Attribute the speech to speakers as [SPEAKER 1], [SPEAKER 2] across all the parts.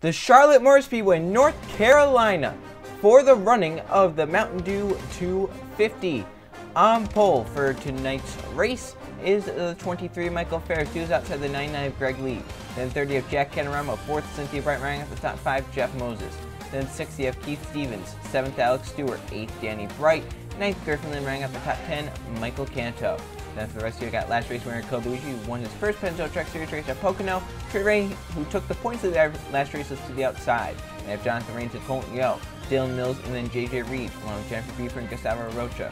[SPEAKER 1] the Charlotte Motor Speedway, North Carolina, for the running of the Mountain Dew 250. On pole for tonight's race is the 23 Michael Ferris, who's outside the 99 of Greg Lee. Then 30 of Jack Canorama, 4th Cynthia Bright, running at the top 5 Jeff Moses. Then 60 of Keith Stevens, 7th Alex Stewart, 8th Danny Bright, 9th Griffin Lynn, running at the top 10 Michael Canto. Then for the rest of you, got last race winner Code Luigi, who won his first Pennzoil Truck Series race at Pocono. Trey Ray, who took the points of the last race, was to the outside. They have Jonathan Rains and Colton Yo, Dylan Mills, and then JJ Reed, along with Jennifer Beefer and Gustavo Rocha,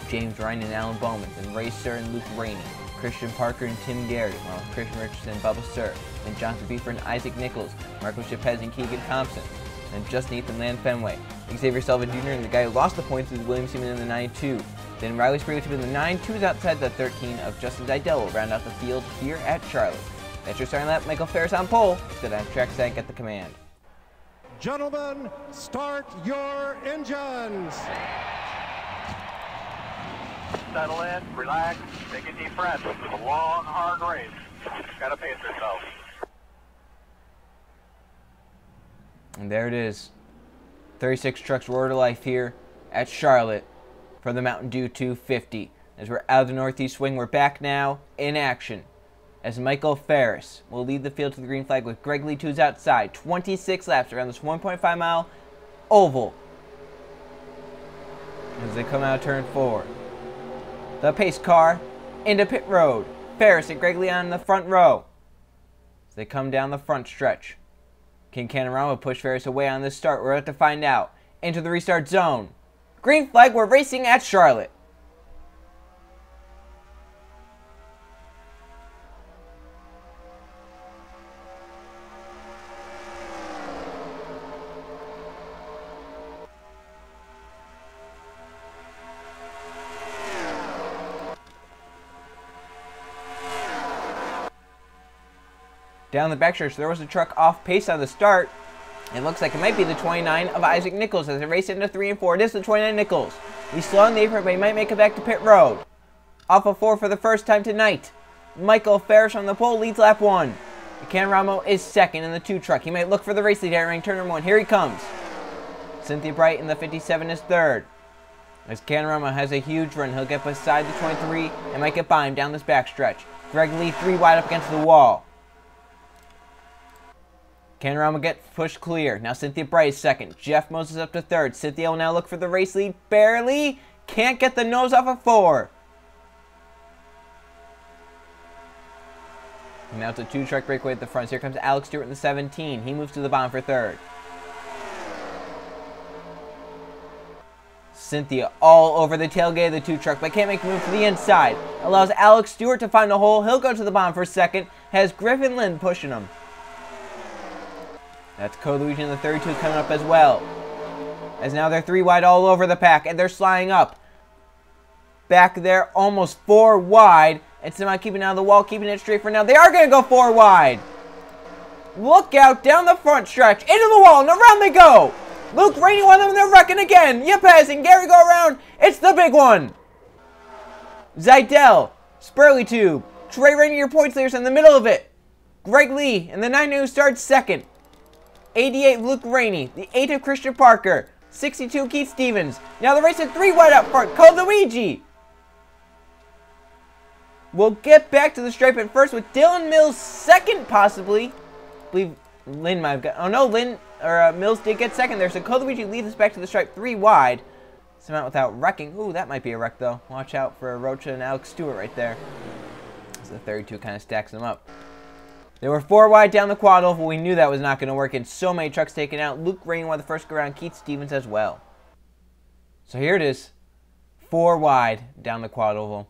[SPEAKER 1] James Ryan and Alan Bowman, then Ray Sir and Luke Rainey, Christian Parker and Tim Garrett, along with Christian Richardson and Bubba Sir, then Jonathan Beefer and Isaac Nichols, Marco Chapez and Keegan Thompson, then Justin Ethan Land Fenway, Xavier Sullivan Jr., and the guy who lost the points is William Seaman in the 92. Then Riley Sprague in the 9, 2 is outside the 13 of Justin Didell will round out the field here at Charlotte. That's your starting lap. Michael Ferris on pole. Sit on track side, get the command.
[SPEAKER 2] Gentlemen, start your engines.
[SPEAKER 3] Settle in, relax, take a deep breath. It's a long, hard race. Gotta pace yourself.
[SPEAKER 1] And there it is. 36 trucks roar to life here at Charlotte for the Mountain Dew 250. As we're out of the northeast swing, we're back now in action, as Michael Ferris will lead the field to the green flag with Greg Lee 2's outside. 26 laps around this 1.5 mile oval as they come out of turn 4. The pace car into pit road. Ferris and Greg Lee on the front row as they come down the front stretch. Can Canorama push Ferris away on this start? We're about to find out. Enter the restart zone. Green flag, we're racing at Charlotte. Down the backstretch, there was a truck off pace on the start. It looks like it might be the 29 of Isaac Nichols as they race into 3 and 4. It is the 29 Nichols. He's slow on the apron, but he might make it back to pit road. Off of 4 for the first time tonight. Michael Ferris on the pole leads lap 1. Canorama is second in the 2 truck. He might look for the race lead entering turn 1. Here he comes. Cynthia Bright in the 57 is third. As Canorama has a huge run, he'll get beside the 23 and might get by him down this backstretch. Greg Lee 3 wide up against the wall. Canorama gets pushed clear. Now Cynthia Bright is second. Jeff Moses up to third. Cynthia will now look for the race lead. Barely. Can't get the nose off of 4. And now it's a 2-truck breakaway at the front. So here comes Alex Stewart in the 17. He moves to the bottom for third. Cynthia all over the tailgate of the 2-truck, but can't make a move to the inside. Allows Alex Stewart to find a hole. He'll go to the bottom for second. Has Griffin Lynn pushing him. That's Code Luigi in the 32 coming up as well. As now they're 3 wide all over the pack, and they're sliding up. Back there, almost 4 wide. And somehow keeping it out of the wall, keeping it straight for now. They are going to go 4 wide. Look out down the front stretch, into the wall, and around they go. Luke Rainey on them, and they're wrecking again. Yepes and Gary go around. It's the big one. Zidell, Spurley Tube, Trey Rainey, your points leaders in the middle of it. Greg Lee, and the 9 who starts second. 88 Luke Rainey, the 8 of Christian Parker, 62 Keith Stevens. Now the race at 3 wide up front, Code Luigi. We'll get back to the stripe at first with Dylan Mills second, possibly. I believe Lynn might have got, oh no, Mills did get second there, so Code Luigi leads us back to the stripe 3 wide. Some out without wrecking. Ooh, that might be a wreck though. Watch out for Rocha and Alex Stewart right there. So the 32 kind of stacks them up. They were 4 wide down the quad oval. We knew that was not going to work, and so many trucks taken out. Luke Rainey won the first go around, Keith Stevens as well. So here it is, 4 wide down the quad oval.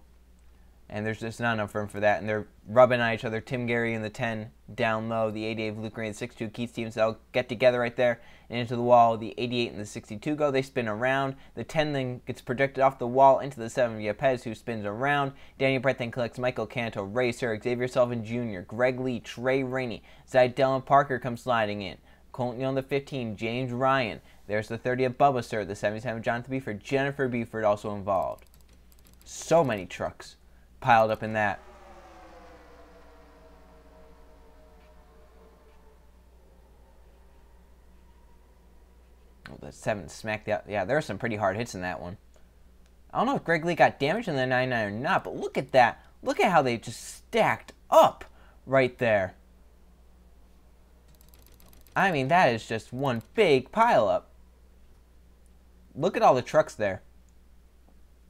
[SPEAKER 1] And there's just not enough room for that, and they're rubbing on each other. Tim Gary in the 10 down low, the 88 of Luke Rainey, the 62 Keith Stevens. They'll get together right there and into the wall. The 88 and the 62 go. They spin around. The 10 then gets projected off the wall into the 7 of Yepes, who spins around. Daniel Brett then collects Michael Canto, Ray Sir, Xavier Sullivan Jr., Greg Lee, Trey Rainey. Zidell and Parker come sliding in. Colton on the 15, James Ryan. There's the 30 of Bubba Sir, the 77 of Jonathan Beeford, Jennifer Beeford also involved. So many trucks piled up in that. the 7 smacked out. Yeah, there were some pretty hard hits in that one. I don't know if Greg Lee got damaged in the 99 or not, but look at that. Look at how they just stacked up right there. I mean, that is just one big pileup. Look at all the trucks there.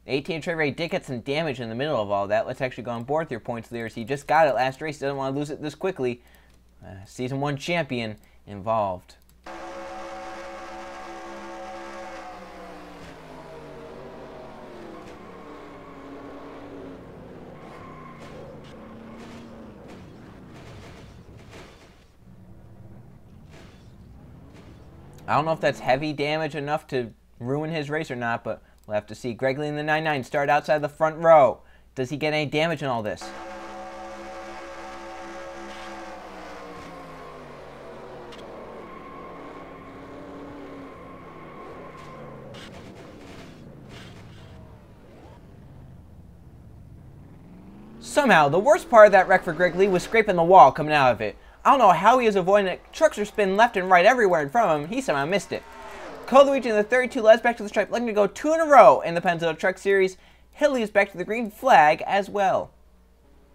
[SPEAKER 1] 18 Trey Ray did get some damage in the middle of all that. Let's actually go on board with your points leaders. He just got it last race. Doesn't want to lose it this quickly. Season 1 champion involved. I don't know if that's heavy damage enough to ruin his race or not, but we'll have to see. Greg Lee in the 99 start outside the front row. Does he get any damage in all this? Somehow, the worst part of that wreck for Greg Lee was scraping the wall coming out of it. I don't know how he is avoiding it. Trucks are spinning left and right everywhere in front of him. He somehow missed it. Cole Luigi in the 32 leds back to the stripe, looking to go 2 in a row in the Pennzoil Truck Series. Hilly is back to the green flag as well.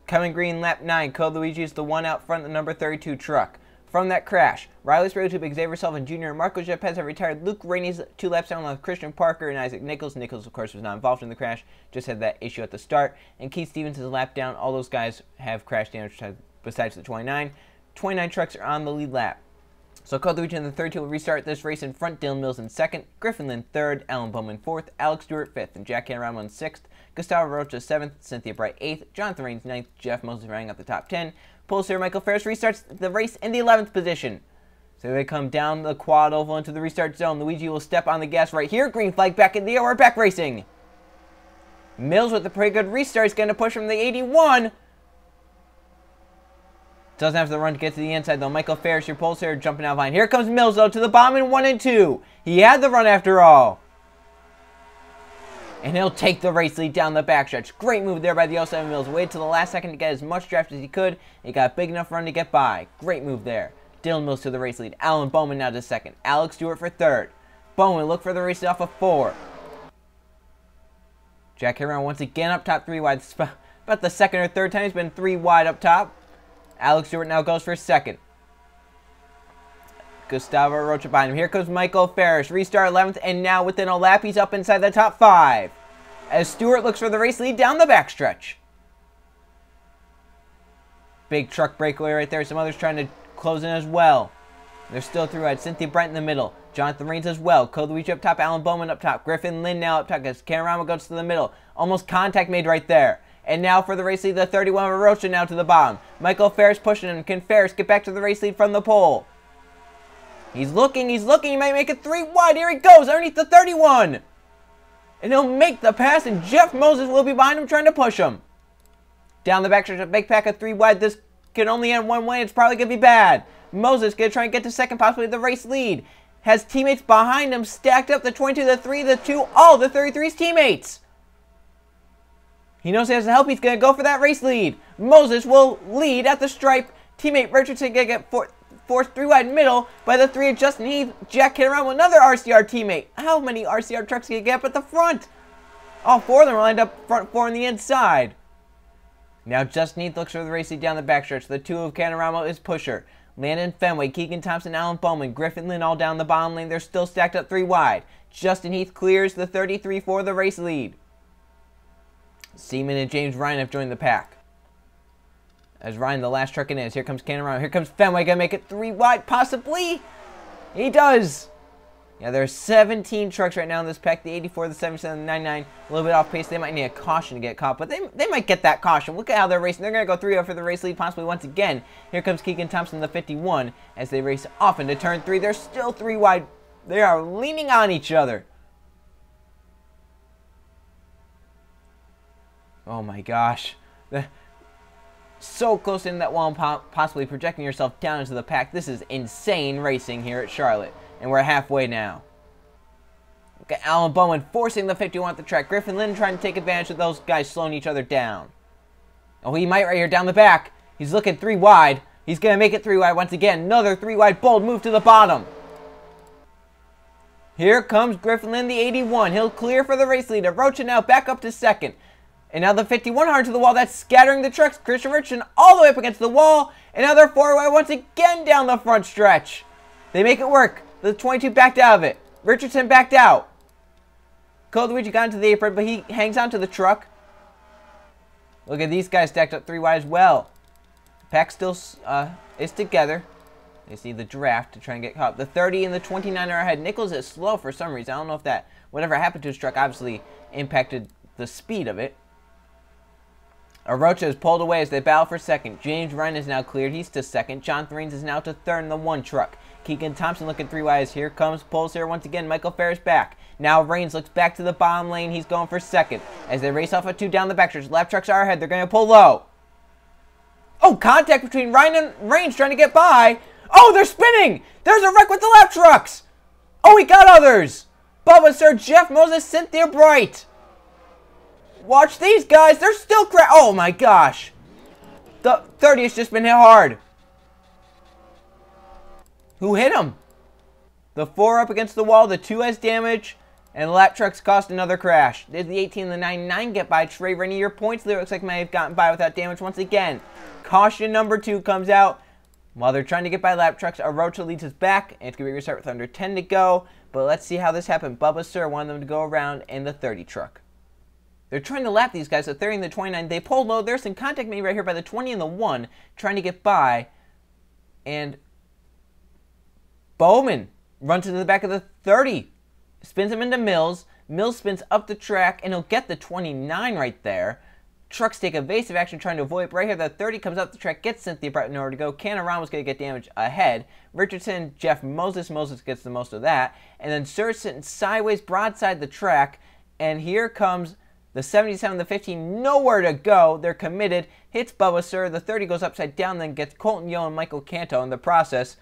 [SPEAKER 1] Coming green lap 9, Cole Luigi is the one out front of the number 32 truck. From that crash, Riley Spraytube, Xavier Sullivan Jr., and Marco Jepez have retired. Luke Rainey's 2 laps down with Christian Parker and Isaac Nichols. Nichols, of course, was not involved in the crash, just had that issue at the start. And Keith Stevens is a lap down. All those guys have crash damage besides the 29. 29 trucks are on the lead lap. So Cole Luigi in the 32 will restart this race in front. Dylan Mills in 2nd, Griffin Lynn 3rd, Alan Bowman 4th, Alex Stewart 5th, and Jack Caneramo in 6th. Gustavo Rocha 7th, Cynthia Bright 8th, Jonathan Raines 9th, Jeff Moses rounding out the top 10. Pulse Michael Ferris restarts the race in the 11th position. So they come down the quad oval into the restart zone. Luigi will step on the gas right here. Green flag back in the air. We're back racing. Mills with a pretty good restart. He's going to push from the 81. Doesn't have the run to get to the inside, though. Michael Ferris, your pulse here, jumping out of line. Here comes Mills, though, to the bottom in 1 and 2. He had the run after all. And he'll take the race lead down the backstretch. Great move there by the 07 Mills. Waited till the last second to get as much draft as he could. He got a big enough run to get by. Great move there. Dylan Mills to the race lead. Alan Bowman now to 2nd. Alex Stewart for 3rd. Bowman look for the race off of 4. Jack Cameron once again up top 3 wide. About the 2nd or 3rd time he's been 3 wide up top. Alex Stewart now goes for 2nd. Gustavo Rocha behind him. Here comes Michael Ferris. Restart 11th, and now within a lap, he's up inside the top 5. As Stewart looks for the race lead down the backstretch. Big truck breakaway right there. Some others trying to close in as well. They're still through at Cynthia Brent in the middle. Jonathan Raines as well. Cole Luigi up top. Alan Bowman up top. Griffin Lynn now up top as Canorama goes to the middle. Almost contact made right there. And now for the race lead, the 31 Rocha now to the bottom. Michael Ferris pushing him. Can Ferris get back to the race lead from the pole? He's looking, he might make it 3 wide. Here he goes, underneath the 31. And he'll make the pass, and Jeff Moses will be behind him trying to push him. Down the backstretch, a big pack of 3 wide. This can only end one way. It's probably going to be bad. Moses going to try and get to 2nd, possibly the race lead. Has teammates behind him stacked up, the 22, the 3, the 2, all the 33's teammates. He knows he has to help. He's going to go for that race lead. Moses will lead at the stripe. Teammate Richardson going to get forced 3 wide middle by the 3 of Justin Heath. Jack Caneramo, another RCR teammate. How many RCR trucks can you get up at the front? All 4 of them are lined up front 4 on the inside. Now Justin Heath looks for the race lead down the backstretch. The 2 of Caneramo is pusher. Landon Fenway, Keegan Thompson, Alan Bowman, Griffin Lynn all down the bottom lane. They're still stacked up 3 wide. Justin Heath clears the 33 for the race lead. Seaman and James Ryan have joined the pack. As Ryan, the last truck in is. Here comes Canerama. Here comes Fenway. Gonna make it 3 wide, possibly. He does. Yeah, there are 17 trucks right now in this pack. The 84, the 77, the 99. A little bit off pace. They might need a caution to get caught, but they might get that caution. Look at how they're racing. They're gonna go 3-0 for the race lead, possibly once again. Here comes Keegan Thompson, the 51, as they race off into turn 3. They're still 3 wide. They are leaning on each other. Oh my gosh. So close in that wall, possibly projecting yourself down into the pack. This is insane racing here at Charlotte. And we're halfway now. Okay, Alan Bowman forcing the 51 at the track. Griffin Lynn trying to take advantage of those guys slowing each other down. Oh, he might right here down the back. He's looking 3 wide. He's going to make it 3 wide once again. Another 3 wide bold move to the bottom. Here comes Griffin Lynn, the 81. He'll clear for the race leader. Rocha now back up to second. And now the 51 hard to the wall. That's scattering the trucks. Christian Richardson all the way up against the wall. And now they're 4 wide once again down the front stretch. They make it work. The 22 backed out of it. Richardson backed out. Luigi got into the apron, but he hangs on to the truck. Look at these guys stacked up 3 wide as well. The pack still is together. They see the draft to try and get caught. The 30 and the 29 are ahead. Nichols is slow for some reason. I don't know if that, whatever happened to his truck, obviously impacted the speed of it. Arocha is pulled away as they battle for second. James Ryan is now cleared. He's to second. John Threens is now to third in the 1 truck. Keegan Thompson looking 3 wides. Here comes Poles here once again. Michael Ferris back. Now Raines looks back to the bottom lane. He's going for second. As they race off a 2 down the backstretch. Lap trucks are ahead. They're going to pull low. Oh, contact between Ryan and Raines trying to get by. Oh, they're spinning! There's a wreck with the lap trucks! Oh, he got others! Bubba, Sir, Jeff Moses, Cynthia Bright. Watch these guys. They're still oh my gosh. The 30 has just been hit hard. Who hit him? The 4 up against the wall. The 2 has damage. And the lap trucks cost another crash. Did the 18 and the 99 get by? Trey Rennie, your points there looks like may have gotten by without damage once again. Caution number 2 comes out. While they're trying to get by lap trucks, Arocha leads us back, and it's going to be restart with under 10 to go. But let's see how this happened. Bubba Sir wanted them to go around in the 30 truck. They're trying to lap these guys, the 30 and the 29. They pulled low. There's some contact made right here by the 20 and the 1, trying to get by. And Bowman runs into the back of the 30. Spins him into Mills. Mills spins up the track, and he'll get the 29 right there. Trucks take evasive action trying to avoid it. Right here, the 30 comes up the track, gets Cynthia Bright in order to go. Canorama's going to get damage ahead. Richardson, Jeff Moses. Moses gets the most of that. And then Sir sitting sideways broadside the track. And here comes the 77, the 15, nowhere to go. They're committed. Hits Bubba Sir. The 30 goes upside down, then gets Colton Yo and Michael Canto in the process.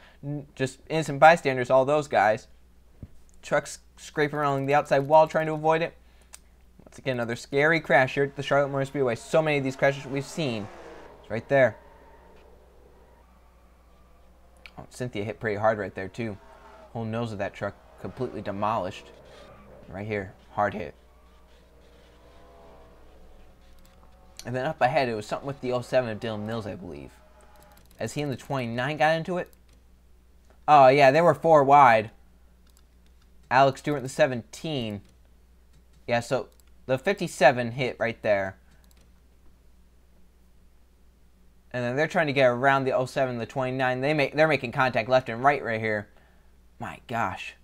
[SPEAKER 1] Just innocent bystanders, all those guys. Trucks scraping around the outside wall trying to avoid it. Once again, another scary crash here at the Charlotte Motor Speedway. So many of these crashes we've seen. It's right there. Oh, Cynthia hit pretty hard right there, too. Whole nose of that truck completely demolished. Right here, hard hit. And then up ahead, it was something with the 07 of Dylan Mills, I believe. As he and the 29 got into it. Oh, yeah, they were 4 wide. Alex Stewart, the 17. Yeah, so the 57 hit right there. And then they're trying to get around the 07, the 29. They're making contact left and right here. My gosh.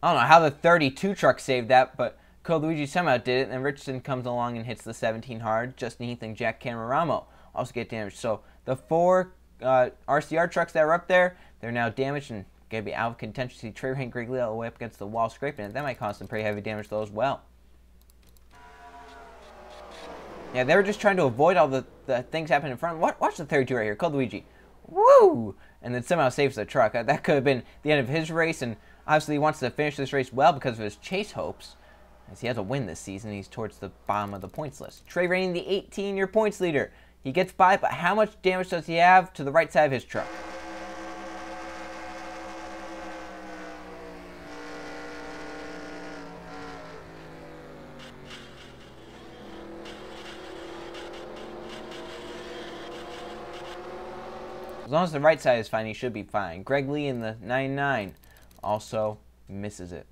[SPEAKER 1] I don't know how the 32 truck saved that, but Luigi somehow did it. And Richardson comes along and hits the 17 hard. Justin Heath and Jack Camaramo also get damaged. So the 4 RCR trucks that were up there, they're now damaged and going to be out of contention. See Trey Hank Grigley all the way up against the wall scraping it. That might cause some pretty heavy damage though as well. Yeah, they were just trying to avoid all the things happening in front. Watch the 32 right here. Luigi. Woo! And then somehow saves the truck. That could have been the end of his race, and obviously he wants to finish this race well because of his chase hopes. As he has a win this season, he's towards the bottom of the points list. Trey Rainey, the 18, your points leader. He gets by, but how much damage does he have to the right side of his truck? As long as the right side is fine, he should be fine. Greg Lee in the 99 also misses it.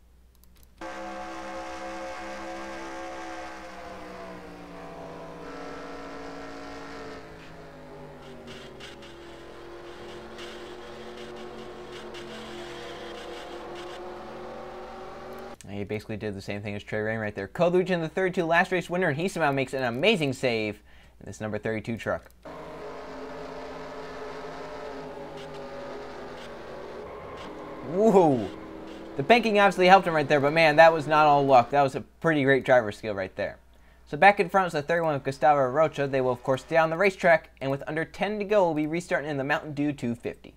[SPEAKER 1] He basically did the same thing as Trey Rain right there. Luigi in the 32 last race winner, and he somehow makes an amazing save in this number 32 truck. Whoa. The banking obviously helped him right there, but man, that was not all luck. That was a pretty great driver skill right there. So back in front is the 31 of Gustavo Rocha. They will, of course, stay on the racetrack, and with under 10 to go, we'll be restarting in the Mountain Dew 250.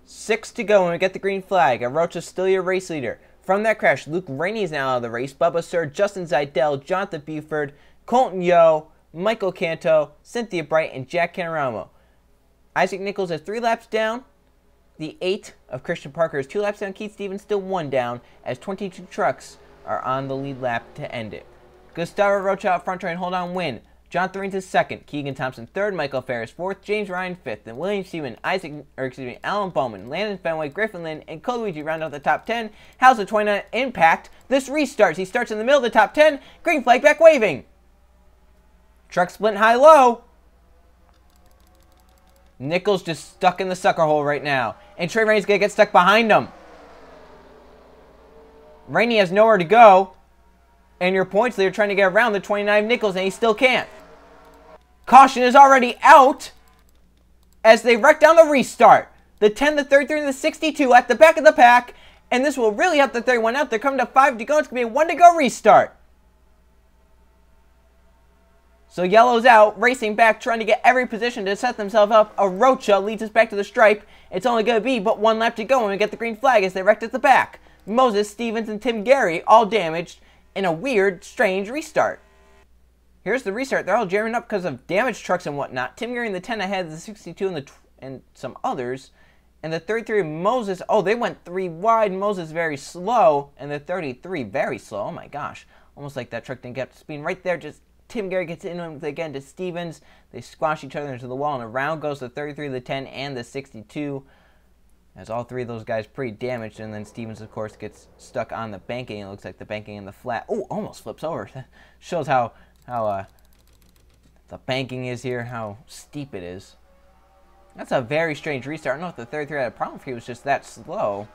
[SPEAKER 1] 6 to go when we get the green flag. Rocha's still your race leader. From that crash, Luke Rainey is now out of the race. Bubba Sir, Justin Zidell, Jonathan Buford, Colton Yo, Michael Canto, Cynthia Bright, and Jack Canoramo. Isaac Nichols has 3 laps down. the 8 of Christian Parker is 2 laps down. Keith Stevens still 1 down as 22 trucks are on the lead lap to end it. Gustavo Rocha out front trying to hold on win. Jonathan Rains is 2nd. Keegan Thompson 3rd. Michael Ferris 4th. James Ryan 5th. And William Seaman, Alan Bowman, Landon Fenway, Griffin Lynn, and Coluigi round out the top 10. How's the 29 impact? This restarts. He starts in the middle of the top 10. Green flag back waving. Truck split high-low. Nichols just stuck in the sucker hole right now. And Trey Rainey's going to get stuck behind him. Rainey has nowhere to go. And your points leader trying to get around the 29 Nichols, and he still can't. Caution is already out as they wreck down the restart. The 10, the 33, and the 62 at the back of the pack. And this will really help the 31 out. They're coming to 5 to go. It's going to be a 1 to go restart. So yellow's out, racing back, trying to get every position to set themselves up. Arocha leads us back to the stripe. It's only going to be but 1 lap to go when we get the green flag as they wrecked at the back. Moses, Stevens, and Tim Gary all damaged in a weird, strange restart. Here's the restart. They're all jamming up because of damaged trucks and whatnot. Tim Gary in the 10 ahead, the 62 and some others. And the 33, Moses, oh, they went 3 wide. Moses very slow. And the 33 very slow. Oh my gosh. Almost like that truck didn't get up to speed. Right there, just Tim Gary gets into him again to Stevens. They squash each other into the wall. And around goes the 33, the 10, and the 62. As all 3 of those guys pretty damaged, and then Stevens, of course, gets stuck on the banking. It looks like the banking in the flat. Oh, almost flips over. That shows how the banking is here, how steep it is. That's a very strange restart. I don't know if the 33 had a problem if he was just that slow.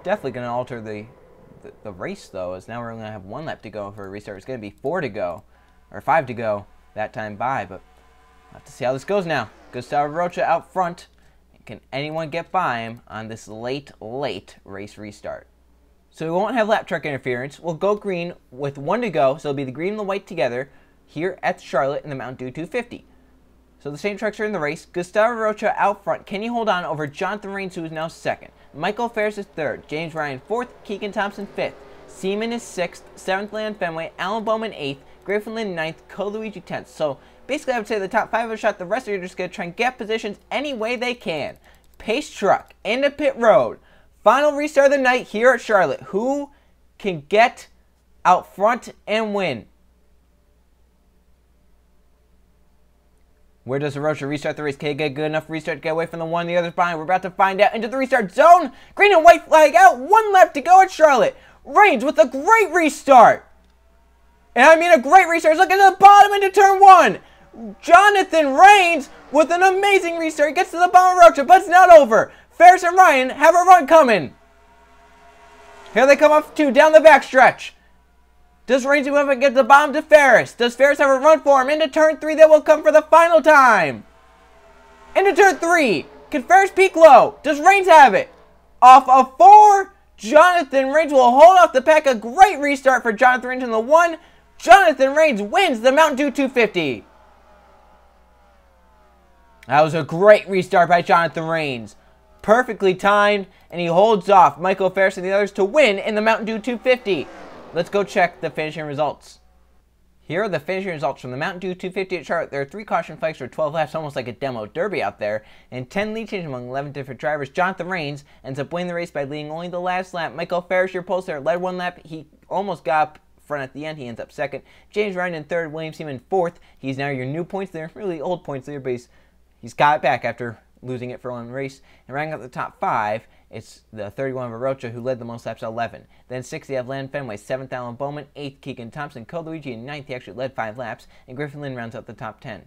[SPEAKER 1] Definitely going to alter the race, though, as now we're going to have 1 lap to go for a restart. It's going to be 4 to go, or 5 to go that time by, but we'll have to see how this goes now. Gustavo Rocha out front. Can anyone get by him on this late race restart? So we won't have lap truck interference. We'll go green with 1 to go, so it'll be the green and the white together here at Charlotte in the Mountain Dew 250. So the same trucks are in the race. Gustavo Rocha out front. Can he hold on over Jonathan Rains, who is now 2nd? Michael Ferris is 3rd. James Ryan 4th. Keegan Thompson 5th. Seaman is 6th. 7th, Landon Fenway. Alan Bowman 8th. Griffin Lynn 9th. Coluigi 10th. So basically, I would say the top 5 of the shot. The rest of you are just going to try and get positions any way they can. Pace truck into pit road. Final restart of the night here at Charlotte. Who can get out front and win? Where does Rocha restart the race? Can he get a good enough restart to get away from the one the other's behind? We're about to find out. Into the restart zone. Green and white flag out. 1 lap to go at Charlotte. Rains with a great restart. And I mean a great restart. Look at the bottom into turn 1. Jonathan Rains with an amazing restart. He gets to the bottom of Rocha, but it's not over. Ferris and Ryan have a run coming. Here they come up 2 down the backstretch. Does Rains move and get the bottom to Ferris? Does Ferris have a run for him? Into turn 3 that will come for the final time. Into turn 3. Can Ferris peak low? Does Rains have it? Off of 4. Jonathan Rains will hold off the pack. A great restart for Jonathan Rains in the 1. Jonathan Rains wins the Mountain Dew 250. That was a great restart by Jonathan Rains. Perfectly timed, and he holds off Michael Ferris and the others to win in the Mountain Dew 250. Let's go check the finishing results. Here are the finishing results from the Mountain Dew 250 at Charlotte. There are 3 caution flags for 12 laps, almost like a demo derby out there, and 10 lead changes among 11 different drivers. Jonathan Rains ends up winning the race by leading only the last lap. Michael Ferris, your post there, led 1 lap. He almost got up front at the end. He ends up 2nd. James Ryan in 3rd. William Seaman 4th. He's now your new points leader, really old points leader, but he's got it back after losing it for 1 race. And ranking up the top 5, it's the 31 of Arocha, who led the most laps at 11. Then 6th, you have Landon Fenway, 7th, Alan Bowman, 8th, Keegan Thompson, Coluigi, and 9th, he actually led 5 laps, and Griffin Lynn rounds out the top 10.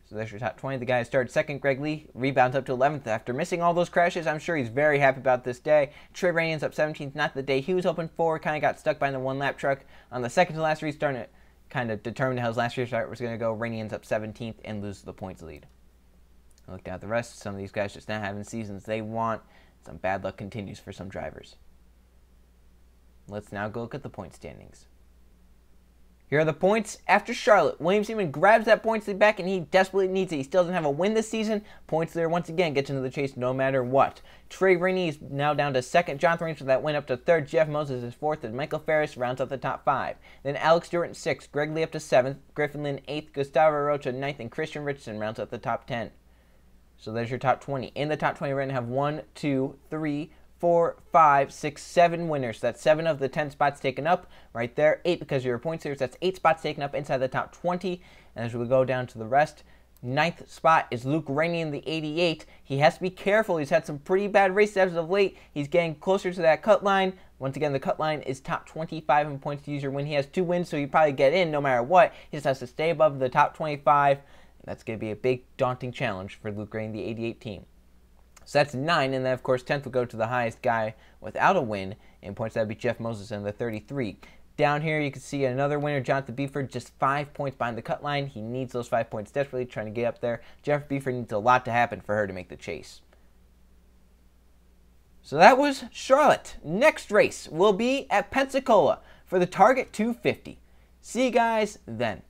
[SPEAKER 1] So there's your top 20. The guy who started 2nd, Greg Lee, rebounds up to 11th after missing all those crashes. I'm sure he's very happy about this day. Trey Rainey ends up 17th, not the day he was hoping for. Kind of got stuck behind the 1-lap truck on the second to last restart. It kind of determined how his last restart was going to go. Rainey ends up 17th and loses the points lead. I looked at the rest. Some of these guys just not having seasons they want. Some bad luck continues for some drivers. Let's now go look at the point standings. Here are the points after Charlotte. William Seaman grabs that points lead back, and he desperately needs it. He still doesn't have a win this season. Points leader once again gets into the chase no matter what. Trey Rainey is now down to 2nd. Jonathan Rains with that win up to 3rd. Jeff Moses is 4th, and Michael Ferris rounds out the top 5. Then Alex Stewart in 6th. Greg Lee up to 7th. Griffin Lynn 8th. Gustavo Rocha 9th, and Christian Richardson rounds out the top 10. So there's your top 20. In the top 20, we're going to have 1, 2, 3, 4, 5, 6, 7 winners. So that's 7 of the 10 spots taken up right there. 8 because you're a point series. That's 8 spots taken up inside the top 20. And as we go down to the rest, 9th spot is Luke Rainey in the 88. He has to be careful. He's had some pretty bad races as of late. He's getting closer to that cut line. Once again, the cut line is top 25 in points to use your win. He has 2 wins, so you probably get in no matter what. He just has to stay above the top 25. That's going to be a big, daunting challenge for Luke Rainey, the 88 team. So that's 9, and then, of course, 10th will go to the highest guy without a win in points. That would be Jeff Moses in the 33. Down here, you can see another winner, Jonathan Beeford, just 5 points behind the cut line. He needs those 5 points desperately, trying to get up there. Jeff Beeford needs a lot to happen for her to make the chase. So that was Charlotte. Next race will be at Pensacola for the Target 250. See you guys then.